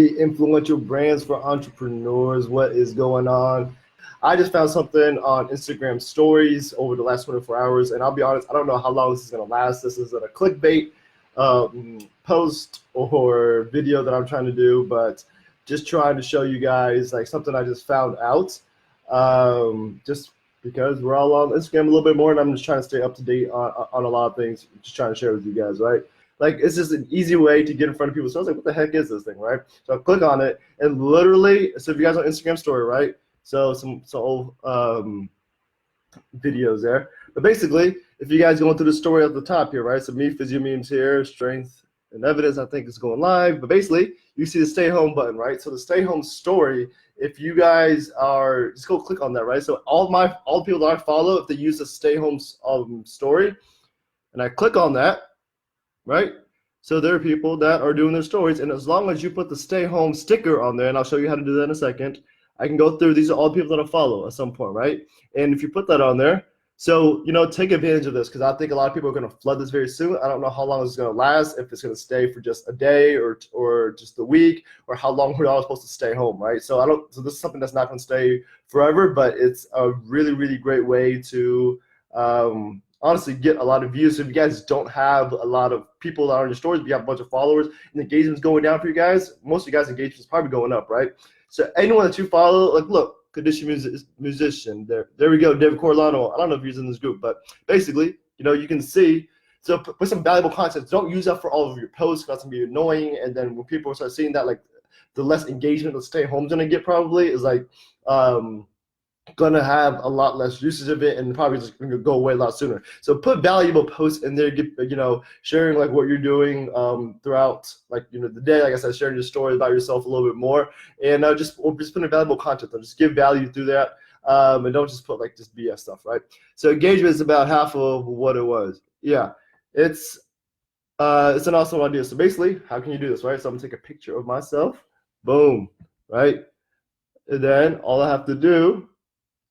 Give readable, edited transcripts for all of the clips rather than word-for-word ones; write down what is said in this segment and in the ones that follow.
highly influential brands for entrepreneurs. What is going on? I just found something on Instagram stories over the last 24 hours, and I'll be honest, I don't know how long this is going to last. This isn't a clickbait post or video that I'm trying to do, but just trying to show you guys like something I just found out. Just because we're all on Instagram a little bit more, and I'm just trying to stay up to date on a lot of things, just trying to share with you guys, right? Like, it's just an easy way to get in front of people. So I was like, what the heck is this thing, right? So I click on it, and literally, so if you guys on Instagram story, right? So some old videos there. But basically, if you guys going through the story at the top here, right? So me, Physio Memes here, Strength and Evidence, I think is going live. But basically, you see the stay home button, right? So the stay home story, if you guys are, just go click on that, right? So all the people that I follow, if they use the stay home story, and I click on that, right? So there are people that are doing their stories, and as long as you put the stay home sticker on there, and I'll show you how to do that in a second, I can go through, these are all the people that I follow at some point, right? And if you put that on there, so, take advantage of this, because I think a lot of people are going to flood this very soon. I don't know how long it's going to last, if it's going to stay for just a day or just a week, or how long we're all supposed to stay home, right? So this is something that's not going to stay forever, but it's a really, really great way to honestly get a lot of views. So if you guys don't have a lot of people that are in your stories, but you have a bunch of followers and engagement's going down for you guys, most of you guys' engagement is probably going up, right? So anyone that you follow, like, look, Condition Musician, there we go, David Corlano. I don't know if he's in this group, but basically, you can see. So put some valuable content. Don't use that for all of your posts, because that's gonna be annoying. And then when people start seeing that, like, the less engagement the stay home's gonna get probably is like gonna have a lot less usage of it, and probably just gonna go away a lot sooner. So put valuable posts in there, get sharing like what you're doing throughout the day. Like I said, sharing your story about yourself a little bit more, and just putting valuable content. Just give value through that, and don't just put like just BS stuff, right? So engagement is about half of what it was. Yeah, it's an awesome idea. So basically, how can you do this, right? So I'm gonna take a picture of myself, boom, right, and then all I have to do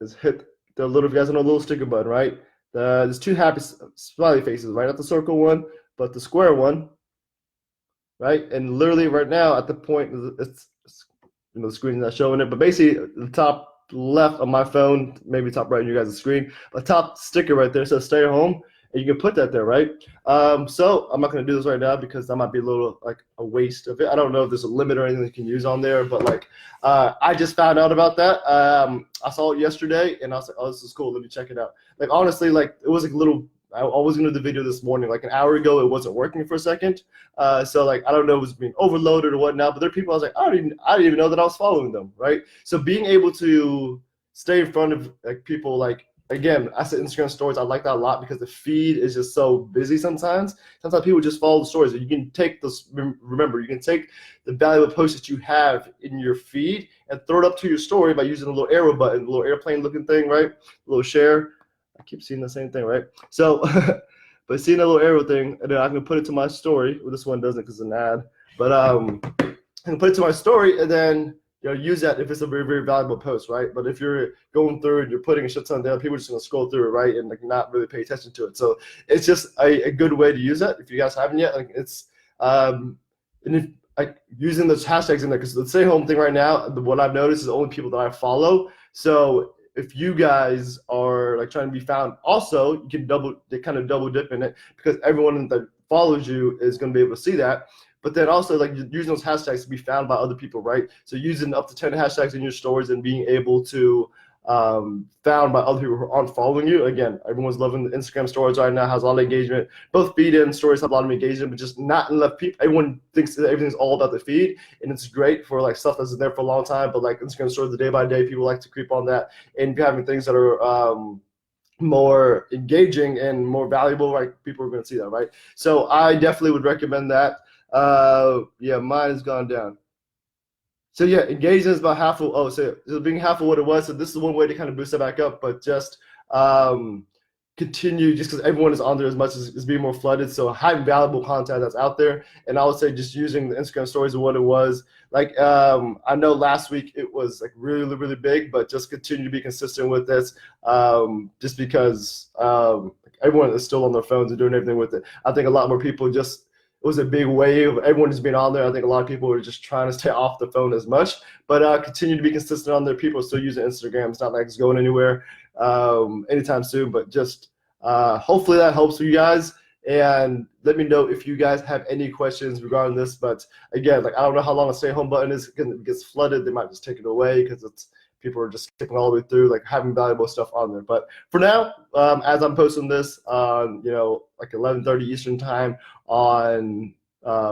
is hit the little, if you guys know, the little sticker button, right? There's two happy smiley faces, right? Not the circle one, but the square one, right? And literally right now at the point, it's the screen's not showing it, but basically the top left on my phone, maybe top right on you guys' screen, a top sticker right there says stay home, and you can put that there, right? So I'm not going to do this right now because that might be a little like a waste of it. I don't know if there's a limit or anything you can use on there, but like I just found out about that. I saw it yesterday, and I was like, oh, this is cool. Let me check it out. Like, honestly, like, it was like a little, I was going to do the video this morning. Like an hour ago, it wasn't working for a second. So like, I don't know if it was being overloaded or whatnot, but there are people I was like, I didn't even know that I was following them, right? So being able to stay in front of like people, like, again, I said Instagram stories. I like that a lot because the feed is just so busy sometimes. Sometimes people just follow the stories. You can take this, remember, you can take the valuable posts that you have in your feed and throw it up to your story by using the little arrow button, the little airplane looking thing, right? A little share. I keep seeing the same thing, right? So, but seeing that little arrow thing, and then I can put it to my story. Well, this one doesn't because it's an ad, but I can put it to my story and then use that if it's a very, very valuable post, right? But if you're going through and you're putting a shit ton down, people are just gonna scroll through it, right, and like not really pay attention to it. So it's just a good way to use that. If you guys haven't yet, like, it's and if like using those hashtags in there, because the stay home thing right now, what I've noticed is only people that I follow. So if you guys are like trying to be found, also you can double dip in it, because everyone that follows you is going to be able to see that. But then also, like, using those hashtags to be found by other people, right? So using up to 10 hashtags in your stories and being able to found by other people who aren't following you. Again, everyone's loving the Instagram stories right now, has a lot of engagement. Both feed and stories have a lot of engagement, but just not enough people. Everyone thinks that everything's all about the feed, and it's great for like stuff that's been there for a long time, but like Instagram stories, the day by day, people like to creep on that. And if you're having things that are more engaging and more valuable, like, people are going to see that, right? So I definitely would recommend that. Yeah, mine has gone down. So yeah, engagement is about half of, so being half of what it was. So this is one way to kind of boost it back up, but just continue, just because everyone is on there as much as being more flooded. So high valuable content that's out there. And I would say just using the Instagram stories and what it was. Like, I know last week it was like really, really big, but just continue to be consistent with this, just because everyone is still on their phones and doing everything with it. I think a lot more people just was a big wave. Everyone just being on there. I think a lot of people were just trying to stay off the phone as much, but continue to be consistent on there. People are still using Instagram. It's not like it's going anywhere anytime soon, but just hopefully that helps you guys. And let me know if you guys have any questions regarding this. But again, like I don't know how long a stay home button is. If it gets flooded, they might just take it away because it's people are just skipping all the way through, like having valuable stuff on there. But for now, as I'm posting this on, like 11:30 Eastern time on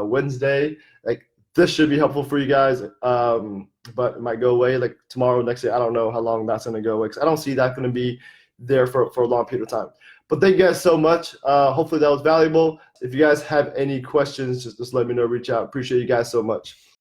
Wednesday, like this should be helpful for you guys. But it might go away like tomorrow, next day. I don't know how long that's going to go away because I don't see that going to be there for a long period of time. But thank you guys so much. Hopefully that was valuable. If you guys have any questions, just let me know, reach out. Appreciate you guys so much.